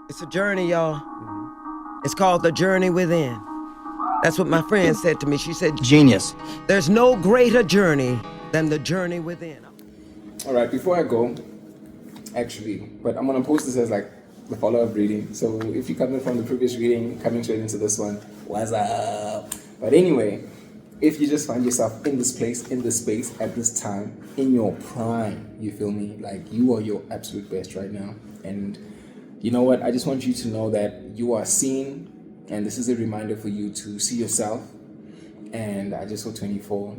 It's a journey, y'all. It's called the journey within. That's what my friend said to me. She said, Genius. there's no greater journey than the journey within. All right, before I go, actually, but I'm going to post this as like the follow-up reading. So if you're coming from the previous reading, coming straight into this one, what's up? But anyway, if you just find yourself in this place, in this space, at this time, in your prime, you feel me? Like you are your absolute best right now. And you know what? I just want you to know that you are seen. And this is a reminder for you to see yourself. And I just saw 24.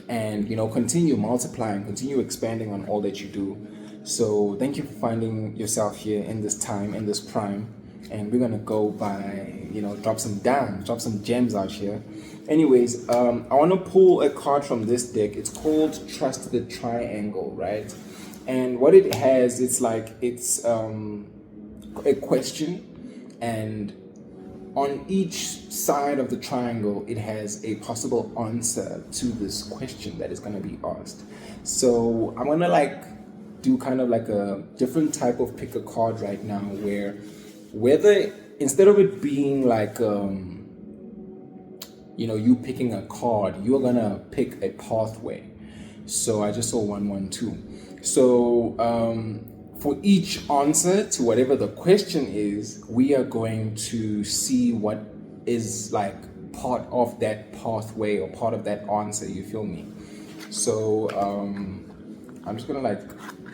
And, continue multiplying, continue expanding on all that you do. So thank you for finding yourself here in this time, in this prime. And we're going to go by, drop some gems out here. Anyways, I want to pull a card from this deck. It's called Trust the Triangle, right? And what it has, it's a question, and on each side of the triangle, it has a possible answer to this question that is going to be asked. So I'm going to do kind of like a different type of pick a card right now, whether instead of it being like, you picking a card, you're going to pick a pathway. So I just saw 112. So for each answer to whatever the question is, we are going to see what is like part of that pathway or part of that answer, you feel me? So I'm just gonna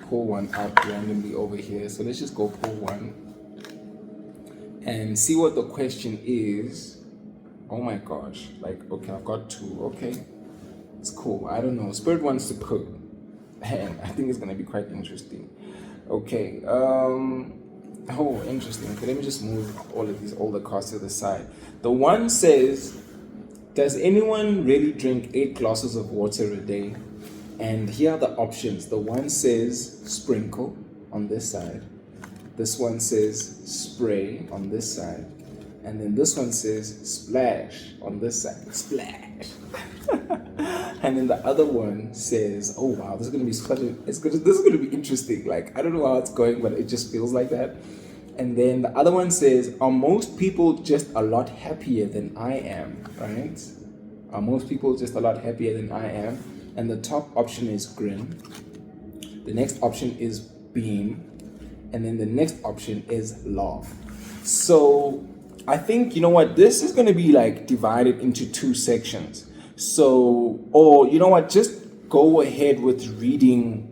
pull one out randomly over here. So let's just go pull one and see what the question is. Oh my gosh, okay, I've got two. Okay, it's cool. I don't know, Spirit wants to cook, and I think it's gonna be quite interesting. Okay, interesting. Okay, let me just move all the cards to the side. The one says, does anyone really drink 8 glasses of water a day? And here are the options. The one says sprinkle on this side. This one says spray on this side. And then this one says splash on this side. Splash. And then the other one says, oh wow, this is gonna be this is gonna be interesting. I don't know how it's going, but it just feels like that. And then the other one says, are most people just a lot happier than I am? Right? Are most people just a lot happier than I am? And the top option is Grin. The next option is beam. And then the next option is laugh. So I think, this is gonna be divided into 2 sections. So, or just go ahead with reading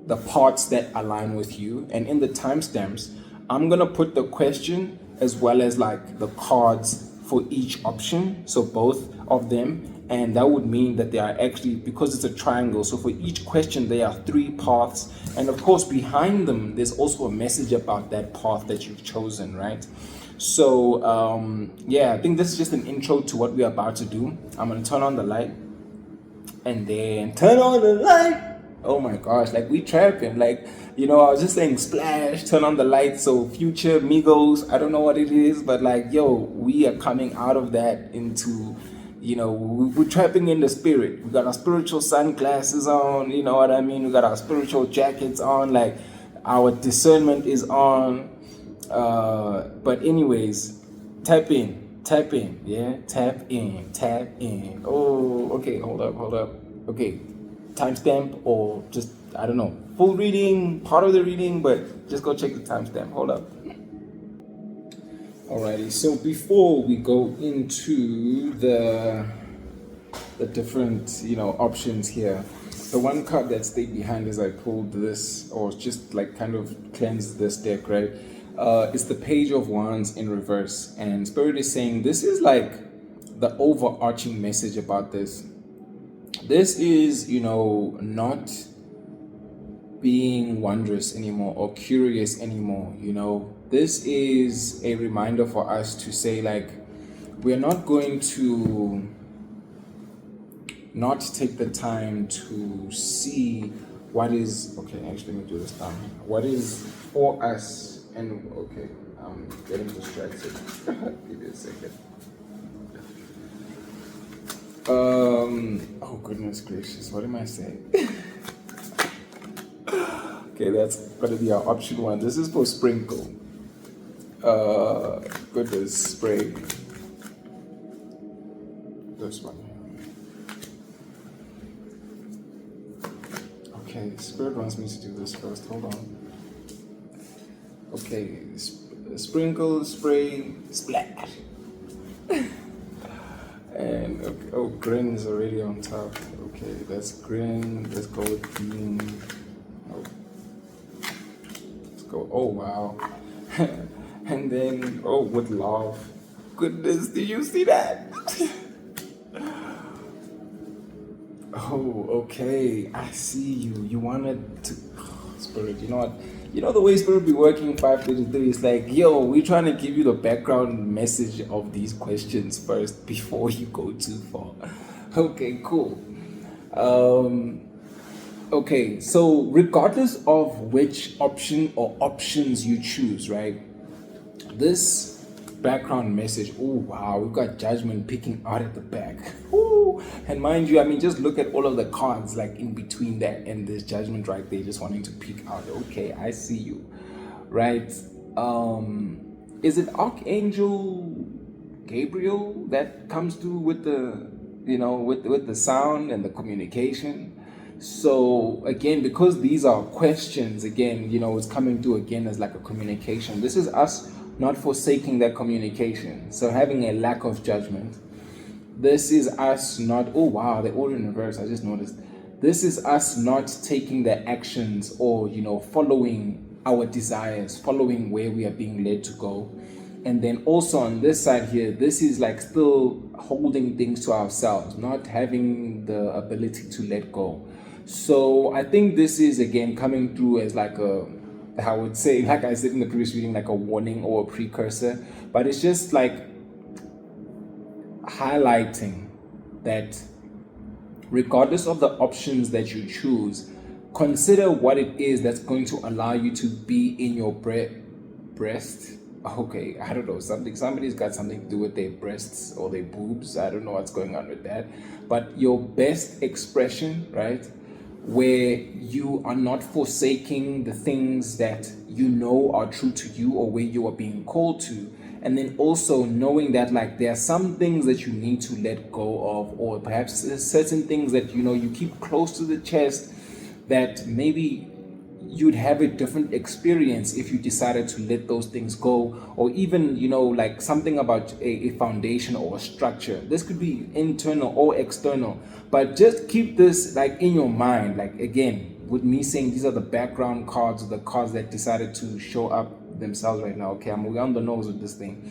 the parts that align with you. And in the timestamps, I'm going to put the question as well as the cards for each option. So both of them. And that would mean that they are actually, because it's a triangle, so for each question, there are 3 paths. And of course, behind them, there's also a message about that path that you've chosen, right? So, I think this is just an intro to what we're about to do. I'm going to turn on the light and then turn on the light. Oh my gosh, we trapping. I was just saying splash, turn on the light. So future Migos, I don't know what it is, but we are coming out of that into, we're trapping in the spirit. We got our spiritual sunglasses on, you know what I mean? We got our spiritual jackets on, our discernment is on. But anyways, tap in, yeah, tap in. Oh, okay, hold up. Okay, timestamp or just, I don't know, full reading, part of the reading, but just go check the timestamp. Hold up. Alrighty, so before we go into the different, options here, the one card that stayed behind as I pulled this, or just kind of cleansed this deck, right? It's the Page of Wands in reverse, and Spirit is saying this is the overarching message about this. This is, not being wondrous anymore or curious anymore. This is a reminder for us to say we're not going to not take the time to see what is, okay, actually let me do this down. What is for us. And okay, I'm getting distracted. Give me a second. Oh goodness gracious, what am I saying? Okay, that's gonna be our option 1. This is for sprinkle. Goodness, spray. This one. Okay, Spirit wants me to do this first. Hold on. Okay, sprinkle, spray, splash. And okay, oh, Grin is already on top. Okay, that's Grin. Let's go with green. Oh. Let's go. Oh wow. And then with love. Goodness, did you see that? Oh, okay. I see you. You wanted to Spirit, you know what? You know the way Spirit be working 533 is like, yo, we're trying to give you the background message of these questions first before you go too far. Okay, cool. Okay, so regardless of which option or options you choose, right? This background message, oh wow, we've got judgment picking out at the back. Ooh. And mind you, I mean, just look at all of the cards like in between that and this judgment right there, just wanting to pick out. Okay, I see you, right? Is it Archangel Gabriel that comes through with the, with the sound and the communication? So again, because these are questions, again, it's coming through again as like a communication. This is us not forsaking that communication. So having a lack of judgment. This is us not, oh wow, they're all in reverse, I just noticed. This is us not taking the actions or, following our desires, following where we are being led to go. And then also on this side here, this is like still holding things to ourselves, not having the ability to let go. So I think this is again coming through as like I would say, like I said in the previous reading, like a warning or a precursor, but it's just like highlighting that regardless of the options that you choose, consider what it is that's going to allow you to be in your breast. Okay, I don't know, somebody's got something to do with their breasts or their boobs. I don't know what's going on with that, but your best expression, right? Where you are not forsaking the things that you know are true to you or where you are being called to. And then also knowing that like there are some things that you need to let go of, or perhaps certain things that you keep close to the chest that maybe you'd have a different experience if you decided to let those things go, or even like something about a foundation or a structure. This could be internal or external, but just keep this like in your mind. Like again, with me saying these are the background cards, the cards that decided to show up themselves right now. Okay, I'm on the nose with this thing,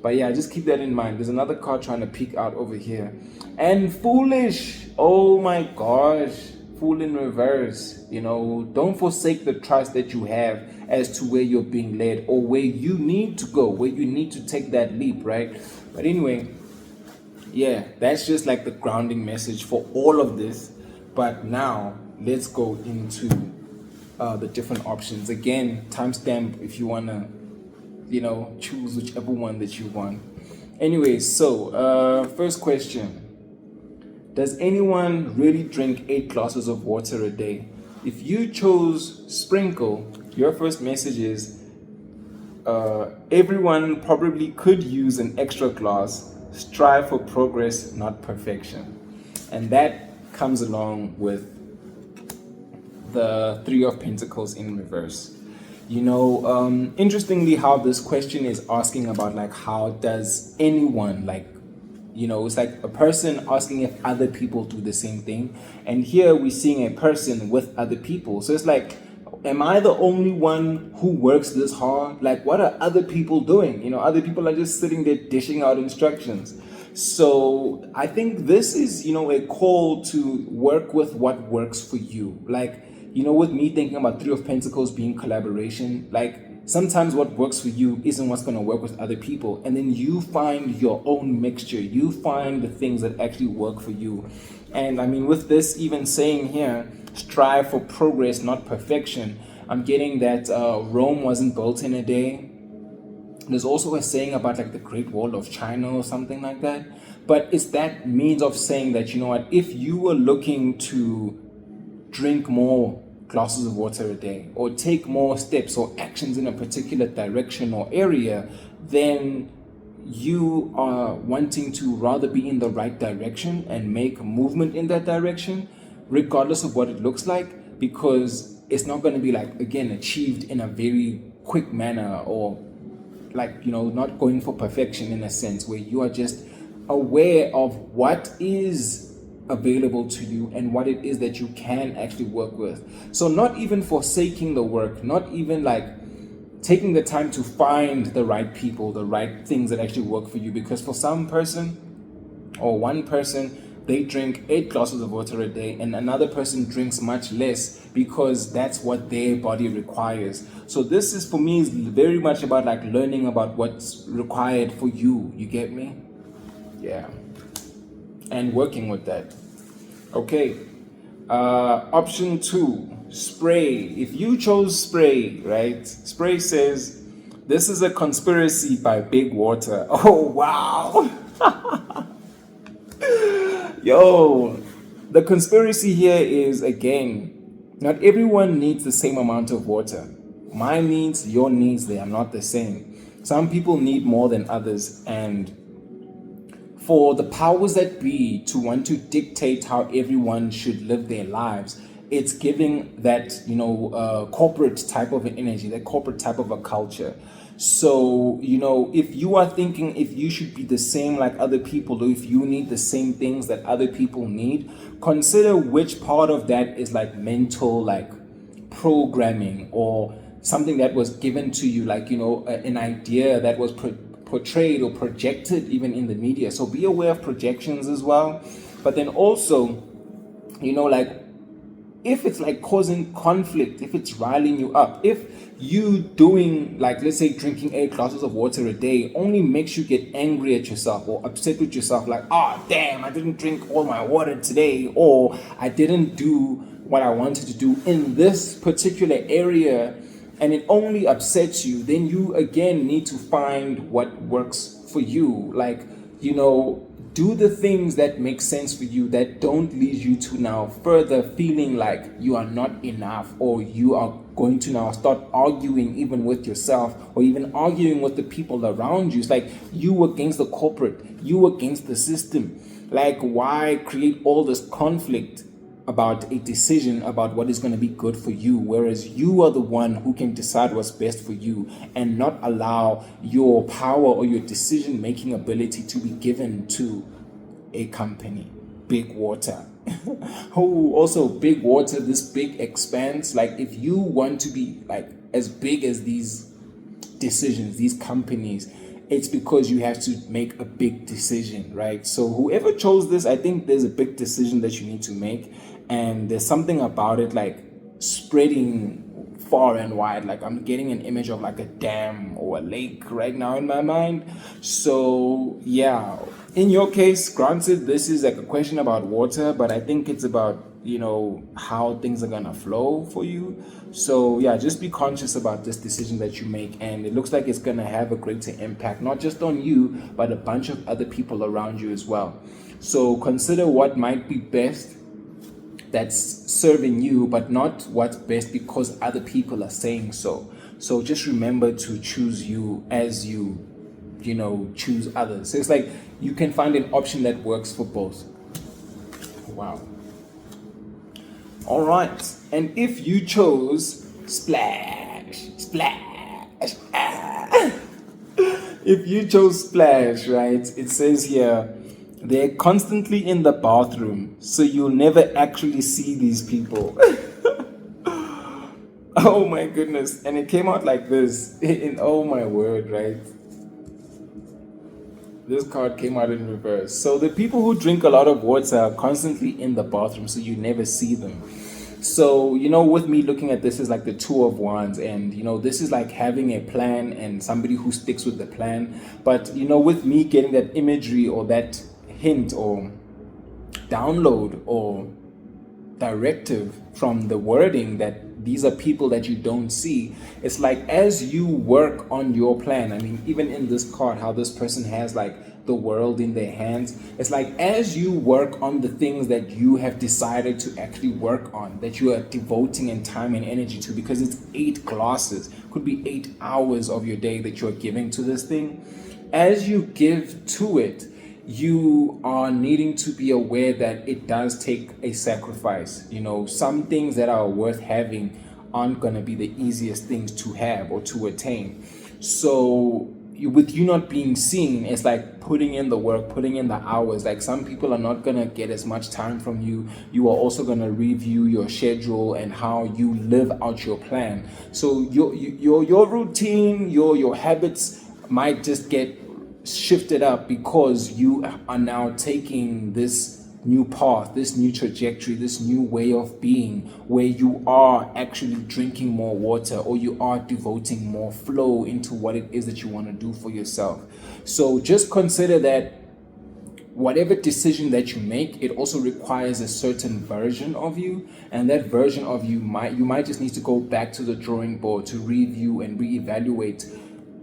but yeah, just keep that in mind. There's another card trying to peek out over here, and foolish. Oh my gosh, fool in reverse. Don't forsake the trust that you have as to where you're being led or where you need to go, where you need to take that leap, right? But anyway, yeah, that's just like the grounding message for all of this. But now let's go into the different options. Again, timestamp if you want to, choose whichever one that you want. Anyway, so first question. Does anyone really drink 8 glasses of water a day? If you chose sprinkle, your first message is everyone probably could use an extra glass. Strive for progress, not perfection. And that comes along with the 3 of Pentacles in reverse. Interestingly, how this question is asking about like how does anyone it's like a person asking if other people do the same thing. And here we're seeing a person with other people. So it's like, am I the only one who works this hard? Like, what are other people doing? Other people are just sitting there dishing out instructions. So I think this is, a call to work with what works for you. Like, with me thinking about 3 of Pentacles being collaboration, like, sometimes what works for you isn't what's going to work with other people. And then you find your own mixture. You find the things that actually work for you. And I mean, with this even saying here, strive for progress, not perfection, I'm getting that Rome wasn't built in a day. There's also a saying about like the Great Wall of China or something like that. But it's that means of saying that, if you were looking to drink more glasses of water a day, or take more steps or actions in a particular direction or area, then you are wanting to rather be in the right direction and make movement in that direction, regardless of what it looks like, because it's not going to be like, again, achieved in a very quick manner, or like, not going for perfection, in a sense where you are just aware of what is available to you and what it is that you can actually work with. So not even forsaking the work, not even like taking the time to find the right people, the right things that actually work for you. Because for some person, or one person, they drink 8 glasses of water a day, and another person drinks much less because that's what their body requires. So this is, for me, is very much about like learning about what's required for you. You get me? Yeah. And working with that. Okay. Option 2, spray. If you chose spray, right? Spray says, this is a conspiracy by Big Water. Oh, wow. Yo, the conspiracy here is, again, not everyone needs the same amount of water. My needs, your needs, they are not the same. Some people need more than others, and for the powers that be to want to dictate how everyone should live their lives, it's giving that, corporate type of an energy, that corporate type of a culture. So, if you are thinking if you should be the same like other people, or if you need the same things that other people need, consider which part of that is like mental, like programming, or something that was given to you, like, an idea that was portrayed or projected even in the media. So be aware of projections as well. But then also, like, if it's like causing conflict, if it's riling you up, if you doing, like, let's say drinking 8 glasses of water a day only makes you get angry at yourself or upset with yourself, like, damn, I didn't drink all my water today, or I didn't do what I wanted to do in this particular area, and it only upsets you, then you again need to find what works for you. Like, do the things that make sense for you, that don't lead you to now further feeling like you are not enough, or you are going to now start arguing even with yourself, or even arguing with the people around you. It's like you against the corporate, you against the system. Like, why create all this conflict about a decision about what is going to be good for you, whereas you are the one who can decide what's best for you, and not allow your power or your decision making ability to be given to a company, Big Water. Also Big Water, this big expanse. Like, if you want to be like as big as these decisions, these companies, it's because you have to make a big decision, right? So whoever chose this, I think there's a big decision that you need to make, and there's something about it like spreading far and wide. Like, I'm getting an image of like a dam or a lake right now in my mind. So yeah, in your case, granted, this is like a question about water, but I think it's about, how things are gonna flow for you. So yeah, just be conscious about this decision that you make, and it looks like it's gonna have a greater impact, not just on you, but a bunch of other people around you as well. So consider what might be best that's serving you, but not what's best because other people are saying so. So just remember to choose you as you choose others. So it's like you can find an option that works for both. Wow. All right. And if you chose splash, if you chose splash, right, it says here, they're constantly in the bathroom, so you'll never actually see these people. Oh my goodness. And it came out like this. Oh my word, right? This card came out in reverse. So the people who drink a lot of water are constantly in the bathroom, so you never see them. So, with me looking at this is like the Two of Wands, and, this is like having a plan and somebody who sticks with the plan. But, with me getting that imagery or that hint or download or directive from the wording that these are people that you don't see. It's like as you work on your plan, I mean, even in this card, how this person has like the world in their hands, it's like as you work on the things that you have decided to actually work on, that you are devoting in time and energy to, because it's 8 classes, could be 8 hours of your day that you're giving to this thing. As you give to it, you are needing to be aware that it does take a sacrifice. You know, some things that are worth having aren't going to be the easiest things to have or to attain. So with you not being seen, it's like putting in the work, putting in the hours. Like some people are not going to get as much time from you. You are also going to review your schedule and how you live out your plan. So your routine, your habits might just get shifted up because you are now taking this new path, this new trajectory, this new way of being, where you are actually drinking more water, or you are devoting more flow into what it is that you want to do for yourself. So just consider that whatever decision that you make, it also requires a certain version of you, and that version of you might just need to go back to the drawing board to review and reevaluate.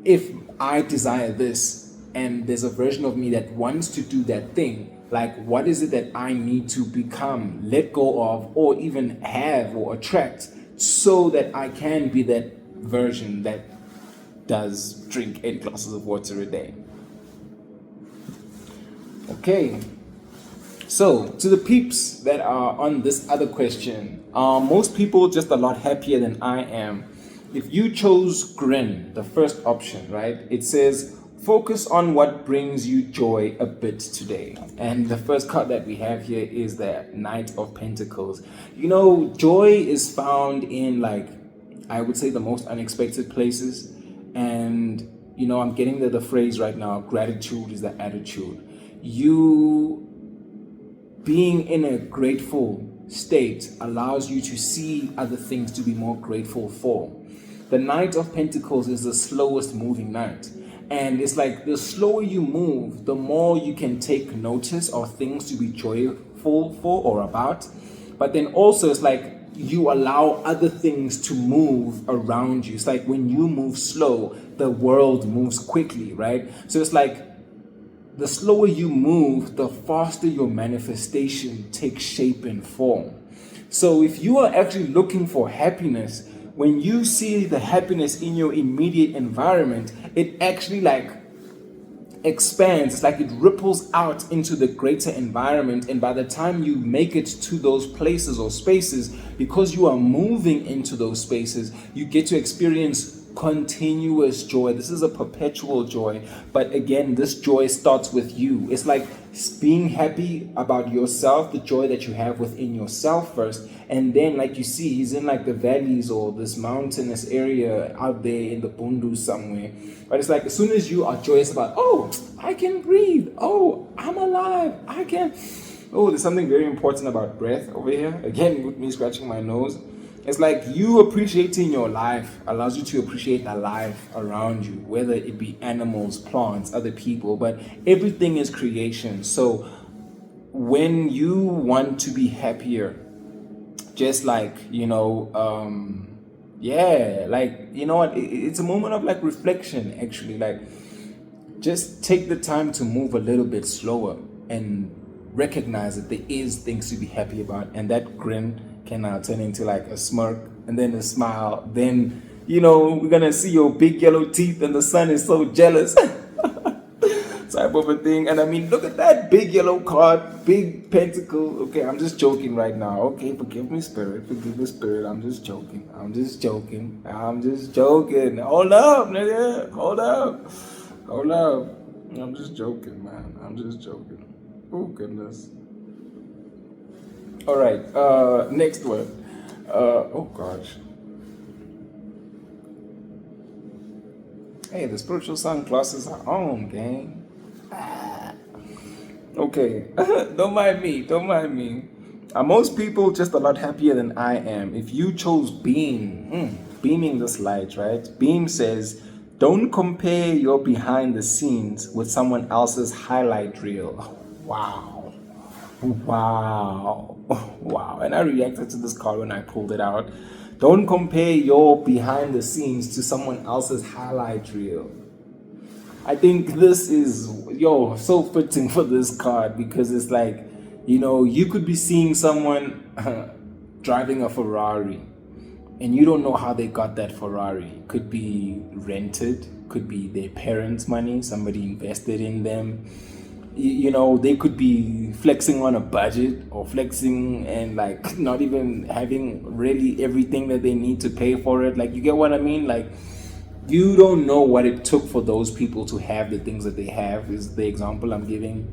If I desire this and there's a version of me that wants to do that thing, like what is it that I need to become, let go of, or even have or attract, so that I can be that version that does drink 8 glasses of water a day. Okay, so to the peeps that are on this other question, most people just a lot happier than I am. If you chose Grin, the first option, right, it says focus on what brings you joy a bit today. And the first card that we have here is the Knight of Pentacles. You know, joy is found in, like, I would say the most unexpected places. And, you know, I'm getting the phrase right now, gratitude is the attitude. You being in a grateful state allows you to see other things to be more grateful for. The Knight of Pentacles is the slowest moving knight. And it's like the slower you move, the more you can take notice of things to be joyful for or about. But then also it's like you allow other things to move around you. It's like when you move slow, the world moves quickly, right? So it's like the slower you move, the faster your manifestation takes shape and form. So if you are actually looking for happiness, when you see the happiness in your immediate environment, it actually like expands. It's like it ripples out into the greater environment. And by the time you make it to those places or spaces, because you are moving into those spaces, you get to experience continuous joy. This is a perpetual joy. But again, this joy starts with you. It's like being happy about yourself, the joy that you have within yourself first. And then, like you see, he's in like the valleys or this mountainous area out there in the Bundu somewhere. But it's like as soon as you are joyous about, oh, I can breathe. Oh, I'm alive. I can. Oh, there's something very important about breath over here. Again, with me scratching my nose. It's like you appreciating your life allows you to appreciate the life around you, whether it be animals, plants, other people, but everything is creation. So when you want to be happier, just like, you know, like, you know what, it's a moment of like reflection, actually. Like, just take the time to move a little bit slower and recognize that there is things to be happy about, and that grin can now turn into like a smirk and then a smile. Then, you know, we're gonna see your big yellow teeth and the sun is so jealous type of a thing. And I mean, look at that big yellow card, big pentacle. Okay, I'm just joking right now. Okay, forgive me, spirit. I'm just joking. Hold up, nigga. Hold up. I'm just joking, man. Oh, goodness. All right, next one. Oh, gosh. Hey, the spiritual sunglasses are on, gang. Okay, don't mind me. Are most people just a lot happier than I am? If you chose beaming this light, right? Beam says, don't compare your behind the scenes with someone else's highlight reel. Wow. And I reacted to this card when I pulled it out. Don't compare your behind the scenes to someone else's highlight reel. I think this is, so fitting for this card, because it's like, you could be seeing someone driving a Ferrari and you don't know how they got that Ferrari. Could be rented, could be their parents' money, somebody invested in them. They could be flexing on a budget, or flexing and like not even having really everything that they need to pay for it. Like, you get what I mean? Like, you don't know what it took for those people to have the things that they have, is the example I'm giving.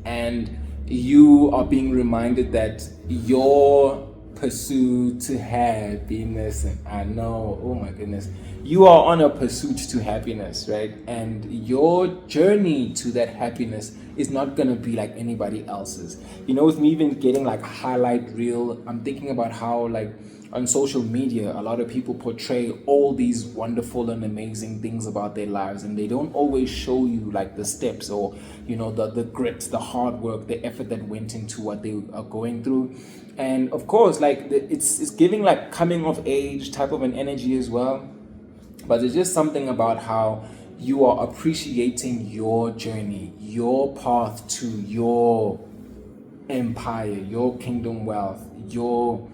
And you are being reminded that your pursuit to happiness, and I know, oh my goodness, you are on a pursuit to happiness, right? And your journey to that happiness is not gonna be like anybody else's. With me even getting like highlight reel, I'm thinking about how, like, on social media, a lot of people portray all these wonderful and amazing things about their lives, and they don't always show you like the steps, or the grit, the hard work, the effort that went into what they are going through. And of course, like, it's giving like coming of age type of an energy as well. But there's just something about how you are appreciating your journey, your path to your empire, your kingdom wealth, your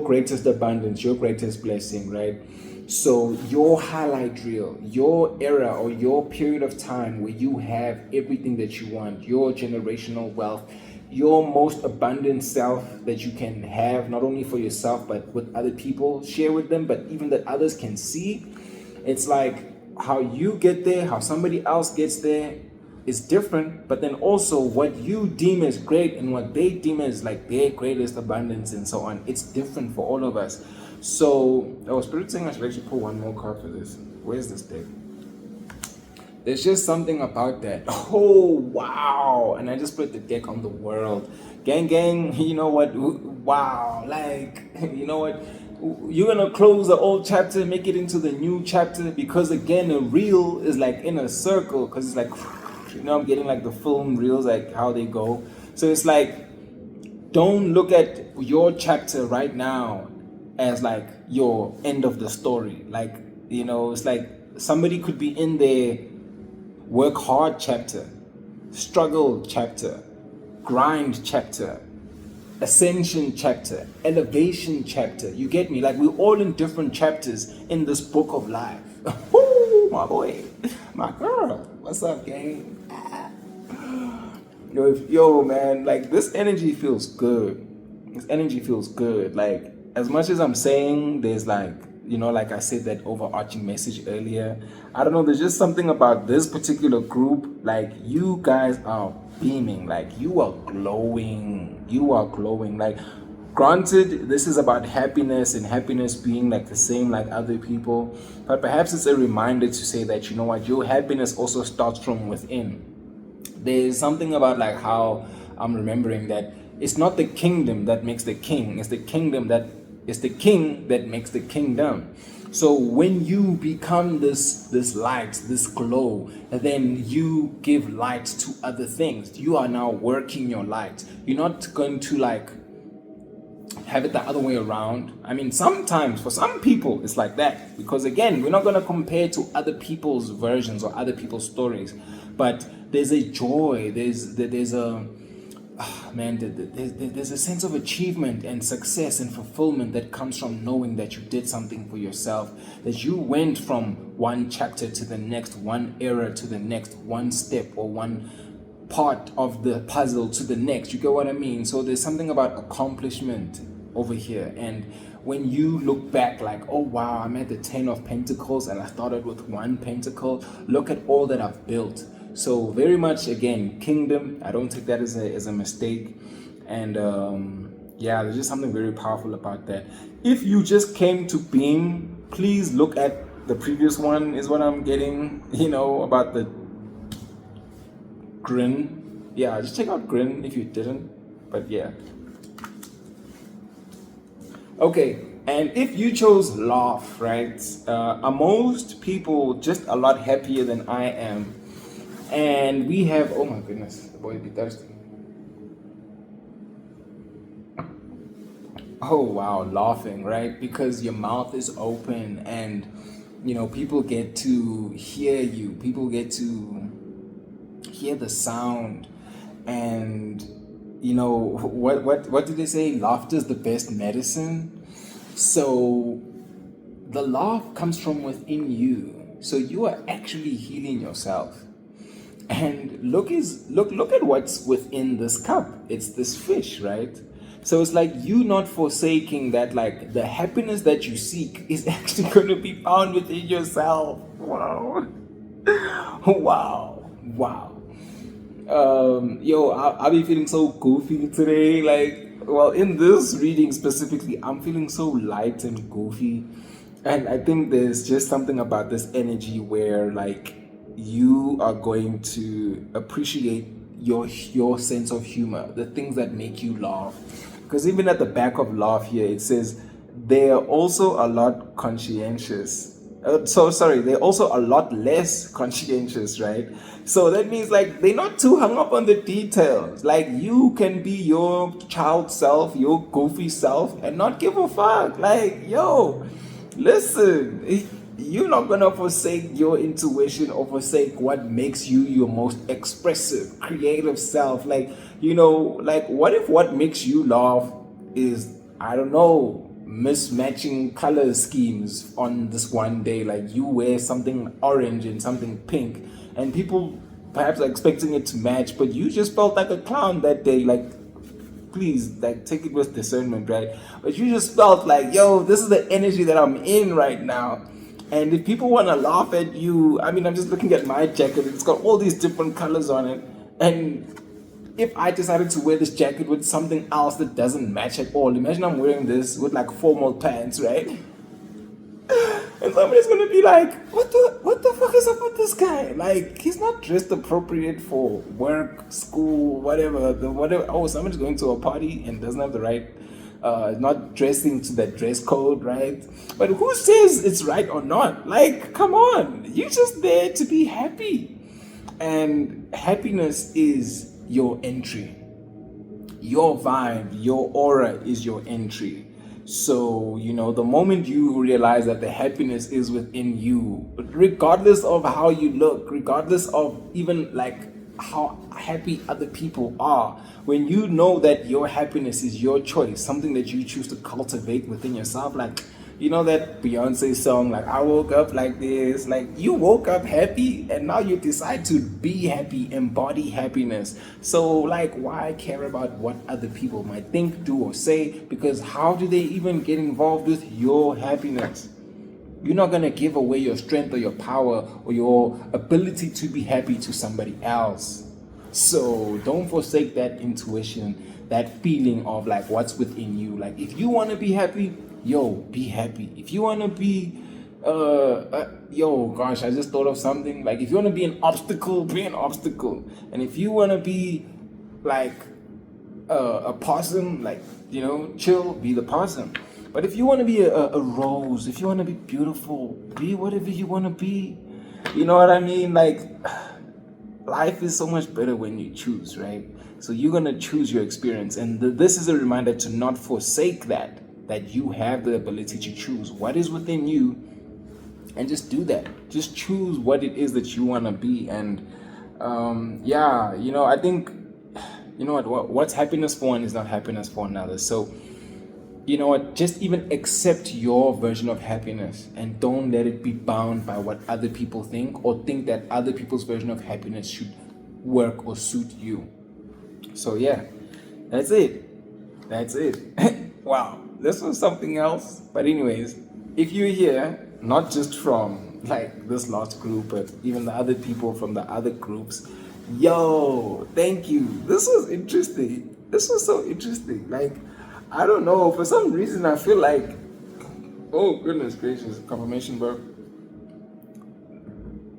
greatest abundance, your greatest blessing, right? So your highlight reel, your era or your period of time where you have everything that you want, your generational wealth, your most abundant self that you can have, not only for yourself but with other people, share with them, but even that others can see. It's like how you get there, how somebody else gets there is different, but then also what you deem as great and what they deem as like their greatest abundance and so on, it's different for all of us. So I was saying I should actually pull one more card for this. Where's this deck? There's just something about that. Oh wow. And I just put the deck on the world. Gang, you know what? Wow. Like, you know what? You're gonna close the old chapter and make it into the new chapter, because again, a reel is like in a circle, because it's like, I'm getting like the film reels, like how they go. So it's like, don't look at your chapter right now as like your end of the story. Like, it's like somebody could be in their work hard chapter, struggle chapter, grind chapter, ascension chapter, elevation chapter. You get me? Like, we're all in different chapters in this book of life. Woo, my boy, my girl. What's up, gang? Yo, man, like, this energy feels good. This energy feels good. Like, as much as I'm saying there's like, like I said, that overarching message earlier, I don't know, there's just something about this particular group. Like, you guys are beaming, like, you are glowing. Like, granted, this is about happiness, and happiness being like the same like other people, but perhaps it's a reminder to say that, your happiness also starts from within. There's something about like how I'm remembering that it's not the kingdom that makes the king, it's the king that makes the kingdom. So when you become this light, this glow, then you give light to other things. You are now working your light. You're not going to like have it the other way around. I mean, sometimes for some people it's like that, because again, we're not going to compare to other people's versions or other people's stories, but there's a joy, there's a there's a sense of achievement and success and fulfillment that comes from knowing that you did something for yourself, that you went from one chapter to the next, one era to the next, one step or one part of the puzzle to the next. You get what I mean? So there's something about accomplishment over here. And when you look back like, oh wow, I'm at the 10 of Pentacles and I started with one pentacle. Look at all that I've built. So very much, again, kingdom. I don't take that as a mistake. And there's just something very powerful about that. If you just came to beam, please look at the previous one, is what I'm getting, about the Grin. Yeah, just check out Grin if you didn't. But yeah. Okay, and if you chose laugh, right? Are most people just a lot happier than I am? And we have, oh my goodness, the boy be thirsty. Oh wow, laughing, right? Because your mouth is open and people get to hear you. People get to hear the sound. And what did they say? Laughter is the best medicine. So the laugh comes from within you. So you are actually healing yourself. And look at what's within this cup. It's this fish, right? So it's like you not forsaking that, like the happiness that you seek is actually going to be found within yourself. Wow. Wow. I'll be feeling so goofy today. Like, well, in this reading specifically, I'm feeling so light and goofy. And I think there's just something about this energy where, like, you are going to appreciate your sense of humor, the things that make you laugh. Because even at the back of laugh here, it says they're also a lot conscientious. They're also a lot less conscientious, right? So that means like they're not too hung up on the details. Like you can be your child self, your goofy self, and not give a fuck. Like, yo, listen, you're not gonna forsake your intuition or forsake what makes you your most expressive, creative self. Like, like what if what makes you laugh is, I don't know, mismatching color schemes on this one day? Like you wear something orange and something pink, and people perhaps are expecting it to match, but you just felt like a clown that day. Like, please, like, take it with discernment, right? But you just felt like, yo, this is the energy that I'm in right now. And if people want to laugh at you, I mean, I'm just looking at my jacket. It's got all these different colors on it. And if I decided to wear this jacket with something else that doesn't match at all, imagine I'm wearing this with like formal pants, right? And somebody's gonna be like, what the fuck is up with this guy? Like, he's not dressed appropriate for work, school, whatever. Oh, somebody's going to a party and doesn't have the right, not dressing to that dress code, right? But who says it's right or not? Like, come on, you're just there to be happy. And happiness is your entry. Your vibe, your aura is your entry. So, the moment you realize that the happiness is within you, regardless of how you look, regardless of even like how happy other people are, when you know that your happiness is your choice, something that you choose to cultivate within yourself, like, that Beyonce song, like, I woke up like this, like, you woke up happy and now you decide to be happy, embody happiness. So, like, why care about what other people might think, do, or say? Because how do they even get involved with your happiness? You're not going to give away your strength or your power or your ability to be happy to somebody else. So don't forsake that intuition, that feeling of like what's within you. Like, if you want to be happy, yo, be happy. If you want to be, yo, gosh, I just thought of something. Like, if you want to be an obstacle, be an obstacle. And if you want to be like a possum, like, chill, be the possum. But if you want to be a rose, if you want to be beautiful, be whatever you want to be. You know what I mean? Like, life is so much better when you choose, right? So you're going to choose your experience. And this is a reminder to not forsake that you have the ability to choose what is within you, and just do that. Just choose what it is that you want to be. And I think, what's happiness for one is not happiness for another. So, just even accept your version of happiness and don't let it be bound by what other people think, or think that other people's version of happiness should work or suit you. So yeah, that's it. Wow, this was something else. But anyways, if you're here, not just from like this last group, but even the other people from the other groups, yo, thank you. This was interesting. This was so interesting. Like, I don't know, for some reason I feel like, oh goodness gracious, confirmation, bro.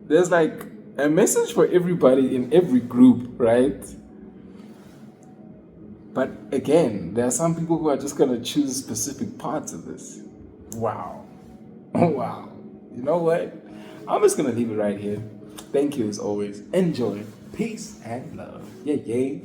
There's like a message for everybody in every group, right? But again, there are some people who are just gonna choose specific parts of this. Wow. Wow. You know what? I'm just gonna leave it right here. Thank you as always. Enjoy. Peace and love. Yeah.